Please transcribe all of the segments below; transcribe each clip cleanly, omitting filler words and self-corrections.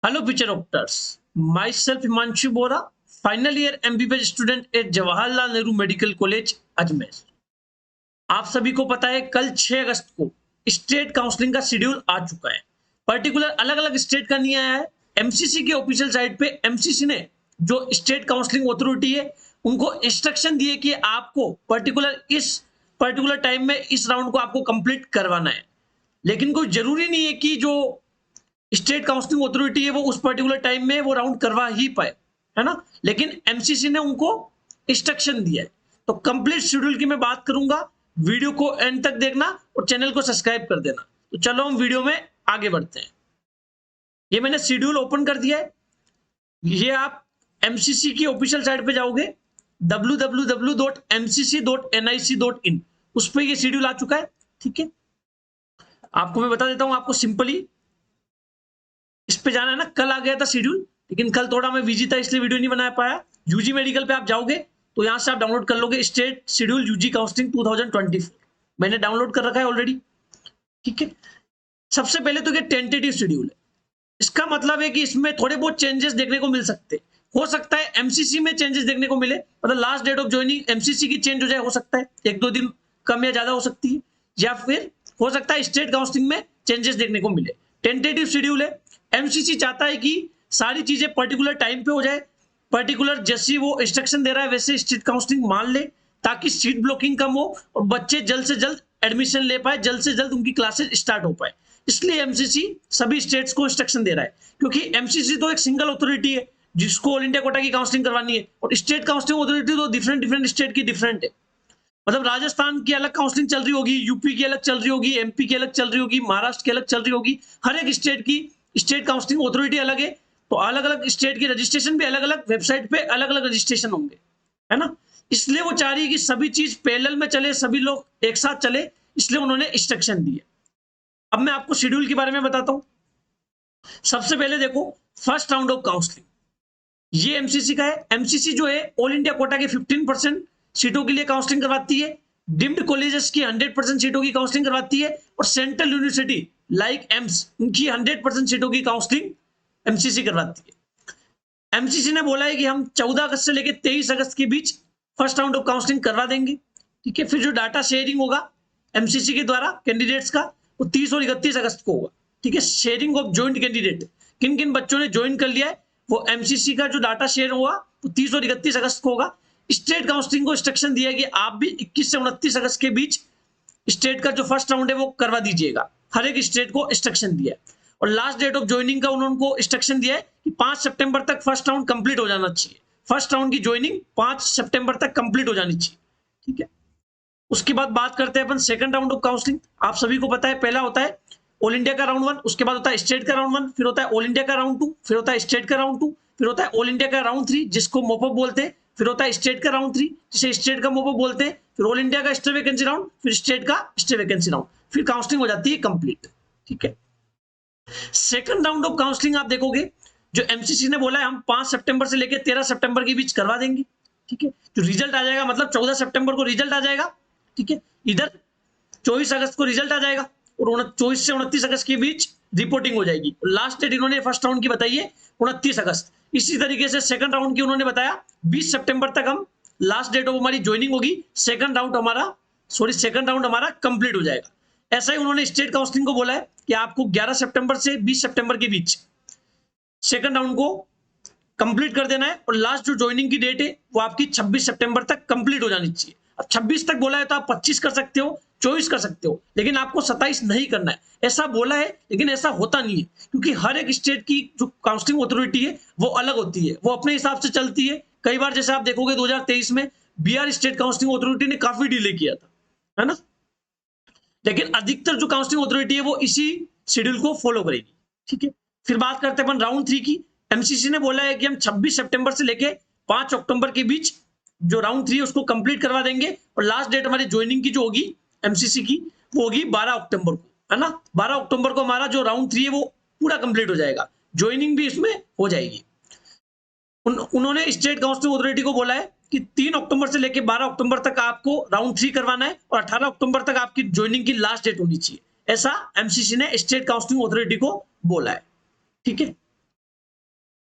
Hello, future doctors. Myself Himanshu Bora, final year MBBS student at Jawaharlal Nehru medical college Ajmer. आप सभी को पता है कल 6 अगस्त को स्टेट काउंसलिंग का शेड्यूल आ चुका है। पर्टिकुलर अलग अलग स्टेट का नहीं आया है। एमसीसी के ऑफिशियल साइट पे एमसीसी ने जो स्टेट काउंसलिंग अथॉरिटी है उनको इंस्ट्रक्शन दिए कि आपको पर्टिकुलर टाइम में इस राउंड को आपको कंप्लीट करवाना है। लेकिन कोई जरूरी नहीं है कि जो स्टेट काउंसलिंग अथॉरिटी है वो उस पर्टिकुलर टाइम में वो राउंड करवा ही पाए, है ना। लेकिन एमसीसी ने उनको इंस्ट्रक्शन दिया है। तो कंप्लीट शेड्यूल की मैं बात करूंगा, वीडियो को एंड तक देखना और चैनल को सब्सक्राइब कर देना। तो चलो हम वीडियो में आगे बढ़ते हैं। ये मैंने शेड्यूल ओपन कर दिया है। ये आप एमसीसी की ऑफिशियल साइट पे जाओगे www.mcc.nic.in, उस पर ये शेड्यूल आ चुका है। ठीक है, आपको मैं बता देता हूं, आपको सिंपली इस पे जाना है ना। कल आ गया था शेड्यूल, लेकिन कल थोड़ा मैं बिजी था इसलिए वीडियो नहीं बना पाया। यूजी मेडिकल पे आप जाओगे तो यहां से आप डाउनलोड कर लोगे स्टेट शेड्यूल यूजी काउंसलिंग 2024। मैंने डाउनलोड कर रखा है ऑलरेडी। ठीक है, सबसे पहले तो ये टेंटेटिव शेड्यूल है। इसका मतलब है कि इसमें थोड़े बहुत चेंजेस देखने को मिल सकते हैं। हो सकता है एमसीसी में चेंजेस देखने को मिले, मतलब last date of joining MCC की चेंज हो जाए, हो सकता है 1-2 दिन कम या ज्यादा हो सकती है, या फिर हो सकता है स्टेट काउंसलिंग में चेंजेस देखने को मिले। टेंटेटिव शेड्यूल है। एमसीसी चाहता है कि सारी चीजें पर्टिकुलर टाइम पे हो जाए, पर्टिकुलर जैसी वो इंस्ट्रक्शन दे रहा है वैसे स्टेट काउंसलिंग मान ले, ताकि सीट ब्लॉकिंग कम हो और बच्चे जल्द से जल्द एडमिशन ले पाए, जल्द से जल्द उनकी क्लासेस स्टार्ट हो पाए। इसलिए एमसीसी सभी स्टेट्स को इंस्ट्रक्शन दे रहा है, क्योंकि एमसीसी तो एक सिंगल अथॉरिटी है जिसको ऑल इंडिया कोटा की काउंसलिंग करवानी है, और स्टेट काउंसलिंग अथॉरिटी तो डिफरेंट स्टेट की डिफरेंट है। मतलब राजस्थान की अलग काउंसलिंग चल रही होगी, यूपी की अलग चल रही होगी, एमपी की अलग चल रही होगी, महाराष्ट्र की अलग चल रही होगी। हर एक स्टेट की स्टेट काउंसलिंग अथॉरिटी अलग है, तो अलग अलग स्टेट की रजिस्ट्रेशन भी अलग अलग वेबसाइट पे अलग अलग रजिस्ट्रेशन होंगे, है ना। इसलिए वो चाह रही है कि सभी चीज पैरेलल में चले, सभी लोग एक साथ चले, इसलिए उन्होंने इंस्ट्रक्शन दिए। अब मैं आपको शेड्यूल के बारे में बताता हूं। सबसे पहले देखो, फर्स्ट राउंड ऑफ काउंसलिंग ये एमसीसी का है। एमसीसी जो है ऑल इंडिया कोटा के 15% सीटों के लिए काउंसलिंग करवाती है, डिम्ड कॉलेजेस की 100% सीटों की काउंसलिंग करवाती है, और सेंट्रल यूनिवर्सिटी लाइक एम्स उनकी 100% सीटों की काउंसलिंग एमसीसी करवाती है। एमसीसी ने बोला है कि हम 14 अगस्त से लेकर 23 अगस्त के बीच फर्स्ट राउंड ऑफ काउंसलिंग करवा देंगे। ठीक है, फिर जो डाटा शेयरिंग होगा एमसीसी के द्वारा कैंडिडेट्स का, वो 30 और 31 अगस्त को होगा। ठीक है, शेयरिंग ऑफ ज्वाइंट कैंडिडेट, किन किन बच्चों ने ज्वाइन कर लिया है, वो एमसीसी का जो डाटा शेयर हुआ वो 30 और 31 अगस्त को होगा। स्टेट काउंसलिंग को इंस्ट्रक्शन दिया कि आप भी 21 से 29 अगस्त के बीच स्टेट का जो फर्स्ट राउंड है वो करवा दीजिएगा। हर एक स्टेट को इंस्ट्रक्शन दिया है। और लास्ट डेट ऑफ ज्वाइनिंग का उन्होंने इंस्ट्रक्शन दिया है कि 5 सितंबर तक फर्स्ट राउंड कंप्लीट हो जाना चाहिए। फर्स्ट राउंड की ज्वाइनिंग 5 सितंबर तक कंप्लीट हो जानी चाहिए। ठीक है, उसके बाद बात करते हैं अपन सेकंड राउंड ऑफ काउंसलिंग। आप सभी को पता है पहला होता है ऑल इंडिया का राउंड 1, उसके बाद होता है स्टेट का राउंड 1, फिर होता है ऑल इंडिया का राउंड 2, फिर होता है स्टेट का राउंड 2, फिर होता है ऑल इंडिया का राउंड 3 जिसको मोपअप बोलते हैं, फिर होता है स्टेट का राउंड 3 जिसे स्टेट का मोपअप बोलते हैं, फिर ऑल इंडिया का स्टे वैकेंसी राउंड, फिर स्टेट का स्टे वैकेंसी राउंड, फिर काउंसलिंग हो जाती है कंप्लीट। ठीक है, सेकंड राउंड ऑफ काउंसलिंग आप देखोगे, जो एमसीसी ने बोला है हम 5 सितंबर से लेकर 13 सितंबर के बीच करवा देंगे। ठीक है, जो रिजल्ट आ जाएगा, मतलब 14 सितंबर को रिजल्ट आ जाएगा। ठीक है, इधर 24 अगस्त को रिजल्ट आ जाएगा, और 24 से 29 अगस्त के बीच रिपोर्टिंग हो जाएगी। लास्ट डेट इन्होंने फर्स्ट राउंड की बताई है 29 अगस्त। इसी तरीके से सेकंड राउंड की उन्होंने बताया 20 सितंबर तक हम लास्ट डेट ऑफ हमारी ज्वाइनिंग होगी, सेकंड राउंड हमारा कंप्लीट हो जाएगा। ऐसा ही उन्होंने स्टेट काउंसलिंग को बोला है कि आपको 11 सितंबर से 20 सितंबर के बीच सेकंड राउंड को कंप्लीट कर देना है, और लास्ट जो ज्वाइनिंग की डेट है वो आपकी 26 सितंबर तक कंप्लीट हो जानी चाहिए। अब 26 तक बोला है तो आप 25 कर सकते हो, 24 कर सकते हो, लेकिन आपको 27 नहीं करना है, ऐसा बोला है। लेकिन ऐसा होता नहीं है, क्योंकि हर एक स्टेट की जो काउंसलिंग अथॉरिटी है वो अलग होती है, वो अपने हिसाब से चलती है। कई बार जैसे आप देखोगे 2023 में बिहार स्टेट काउंसलिंग अथॉरिटी ने काफी डिले किया था, है ना। लेकिन अधिकतर जो काउंसलिंग अथॉरिटी है वो इसी शेड्यूल को फॉलो करेगी। ठीक है, फिर बात करते हैं अपन राउंड 3 की। एमसीसी ने बोला है कि हम 26 सितंबर से लेके 5 अक्टूबर के बीच जो राउंड 3 है उसको कंप्लीट करवा देंगे, और लास्ट डेट हमारी ज्वाइनिंग की जो होगी एमसीसी की वो होगी 12 अक्टूबर को, है ना। 12 अक्टूबर को हमारा जो राउंड 3 है वो पूरा कंप्लीट हो जाएगा, ज्वाइनिंग भी इसमें हो जाएगी। उन्होंने स्टेट काउंसलिंग अथॉरिटी को बोला है कि 3 अक्टूबर से लेकर 12 अक्टूबर तक आपको राउंड 3 करवाना है, और 18 अक्टूबर तक आपकी ज्वाइनिंग की लास्ट डेट होनी चाहिए। ऐसा एमसीसी ने स्टेट काउंसलिंग अथॉरिटी को बोला है। ठीक है,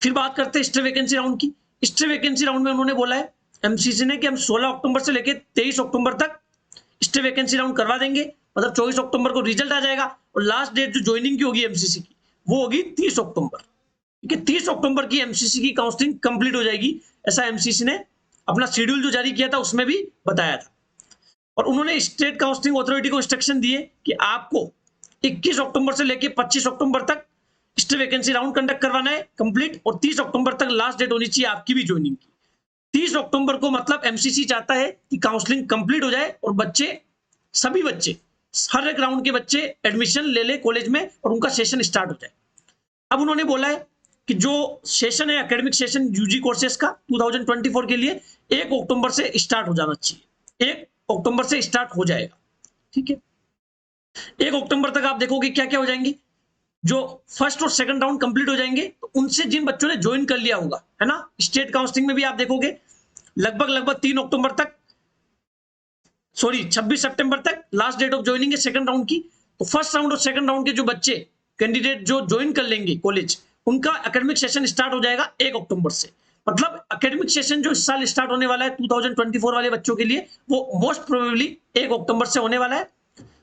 फिर बात करते हैं स्टे वैकेंसी राउंड की। स्टे वैकेंसी राउंड में उन्होंने बोला है एमसीसी ने कि हम 16 अक्टूबर से लेकर 23 अक्टूबर तक स्टे वैकेंसी राउंड करवा देंगे, मतलब 24 अक्टूबर को रिजल्ट आ जाएगा और लास्ट डेट जो ज्वाइनिंग की होगी एमसीसी की वो होगी 30 अक्टूबर। ठीक है, 30 अक्टूबर की एमसीसी की काउंसलिंग कंप्लीट हो जाएगी, ऐसा एमसीसी ने अपना शेड्यूल जो जारी किया था उसमें भी बताया था। और उन्होंने स्टेट काउंसलिंग अथॉरिटी को इंस्ट्रक्शन दिए कि आपको 21 अक्टूबर से लेकर 25 अक्टूबर तक स्टे वैकेंसी राउंड कंडक्ट करवाना है कंप्लीट, और 30 अक्टूबर तक लास्ट डेट होनी चाहिए आपकी भी ज्वाइनिंग की। 30 अक्टूबर को मतलब एमसीसी चाहता है कि काउंसलिंग कंप्लीट हो जाए और बच्चे, सभी बच्चे, हर एक राउंड के बच्चे एडमिशन ले ले कॉलेज में और उनका सेशन स्टार्ट हो जाए। अब उन्होंने बोला है कि जो सेशन है एकेडमिक सेशन यूजी कोर्सेज का 2024 के लिए 1 अक्टूबर से स्टार्ट हो जाना चाहिए, 1 अक्टूबर से स्टार्ट हो जाएगा। ठीक है, 1 अक्टूबर तक आप देखोगे क्या क्या हो जाएंगे, जो फर्स्ट और सेकंड राउंड कंप्लीट हो जाएंगे, तो उनसे जिन बच्चों ने ज्वाइन कर लिया होगा, है ना, स्टेट काउंसलिंग में भी आप देखोगे लगभग 3 अक्टूबर तक, सॉरी 26 सितंबर तक लास्ट डेट ऑफ ज्वाइनिंग है सेकंड राउंड की। तो फर्स्ट राउंड और सेकंड राउंड के जो बच्चे कैंडिडेट जो ज्वाइन कर लेंगे कॉलेज, उनका एकेडमिक सेशन स्टार्ट हो जाएगा 1 अक्टूबर से। मतलब एकेडमिक सेशन जो इस साल स्टार्ट होने वाला है 2024 वाले बच्चों के लिए, वो मोस्ट प्रोबेबली 1 अक्टूबर से होने वाला है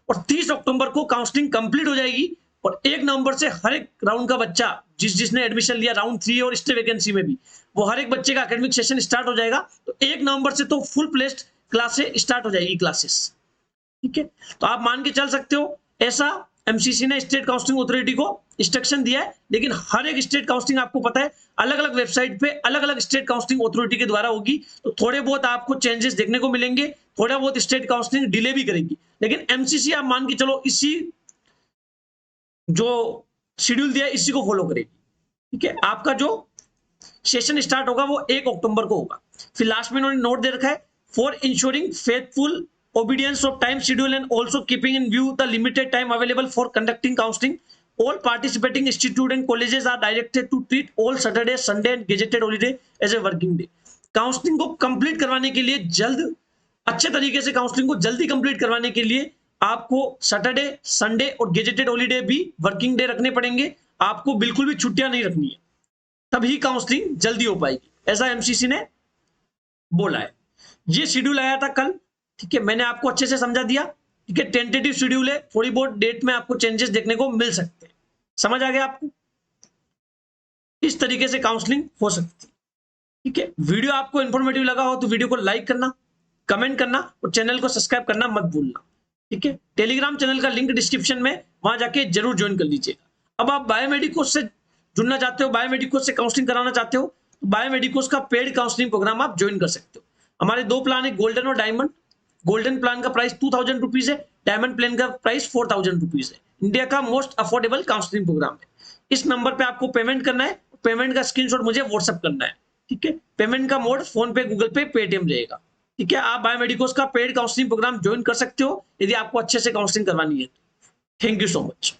और 30 अक्टूबर को काउंसलिंग कंप्लीट हो जाएगी और 1 नवंबर से हर एक राउंड का बच्चा जिसने एडमिशन लिया राउंड 3 और स्टे वैकेंसी में भी, वो हर एक बच्चे का एकेडमिक सेशन स्टार्ट हो जाएगा। तो 1 नवंबर से तो फुल प्लेस्ड क्लासेस स्टार्ट हो जाएगी क्लासेस। ठीक है, तो आप मान के चल सकते हो ऐसा एमसीसी ने स्टेट काउंसलिंग अथॉरिटी को इंस्ट्रक्शन दिया है। लेकिन हर एक स्टेट काउंसलिंग आपको पता है अलग अलग वेबसाइट पे अलग अलग स्टेट काउंसलिंग अथॉरिटी के द्वारा होगी, तो थोड़े बहुत आपको चेंजेस देखने को मिलेंगे, थोड़ा बहुत स्टेट काउंसलिंग डिले भी करेगी, लेकिन एमसीसी आप मान के चलो इसी जो शेड्यूल दिया है इसी को फॉलो करेगी। ठीक है, आपका जो सेशन स्टार्ट होगा वो 1 अक्टूबर को होगा। फिर लास्ट में उन्होंने नोट दे रखा है for ensuring faithful obedience of time schedule and also keeping in view the limited time available for conducting counseling, all participating institute and colleges are directed to treat all Saturday, Sunday and gazetted holiday as a working day। Counselling को complete करवाने के लिए जल्द, अच्छे तरीके से counselling को जल्दी कंप्लीट करवाने के लिए आपको सैटरडे, संडे और गेजेटेड हॉलीडे भी वर्किंग डे रखने पड़ेंगे। आपको बिल्कुल भी छुट्टियां नहीं रखनी है, तभी काउंसलिंग जल्दी हो पाएगी, ऐसा एमसीसी ने बोला है। ये शेड्यूल आया था कल। ठीक है, मैंने आपको अच्छे से समझा दिया। ठीक है, टेंटेटिव शेड्यूल है, थोड़ी बहुत डेट में आपको चेंजेस देखने को मिल सकते हैं। समझ आ गया आपको? इस तरीके से काउंसलिंग हो सकती है। ठीक है, वीडियो आपको इंफॉर्मेटिव लगा हो तो वीडियो को लाइक करना, कमेंट करना और चैनल को सब्सक्राइब करना मत भूलना। ठीक है, टेलीग्राम चैनल का लिंक डिस्क्रिप्शन में, वहां जाके जरूर ज्वाइन कर लीजिएगा। अब आप बायोमेडिकोस से जुड़ना चाहते हो, बायोमेडिकोस से काउंसलिंग कराना चाहते हो, तो बायोमेडिकोस का पेड काउंसलिंग प्रोग्राम आप ज्वाइन कर सकते हो। हमारे 2 प्लान है, गोल्डन और डायमंड। गोल्डन प्लान का प्राइस 2000 रुपीज है, डायमंड प्लान का प्राइस 4000 रुपीज है। इंडिया का मोस्ट अफोर्डेबल काउंसलिंग प्रोग्राम है। इस नंबर पे आपको पेमेंट करना है, पेमेंट का स्क्रीनशॉट मुझे व्हाट्सएप करना है। ठीक है, पेमेंट का मोड फोन पे, गूगल पे, पेटीएम रहेगा। ठीक है, आप बायोमेडिकोस का पेड काउंसलिंग प्रोग्राम ज्वाइन कर सकते हो यदि आपको अच्छे से काउंसलिंग करवानी है। Thank you so much.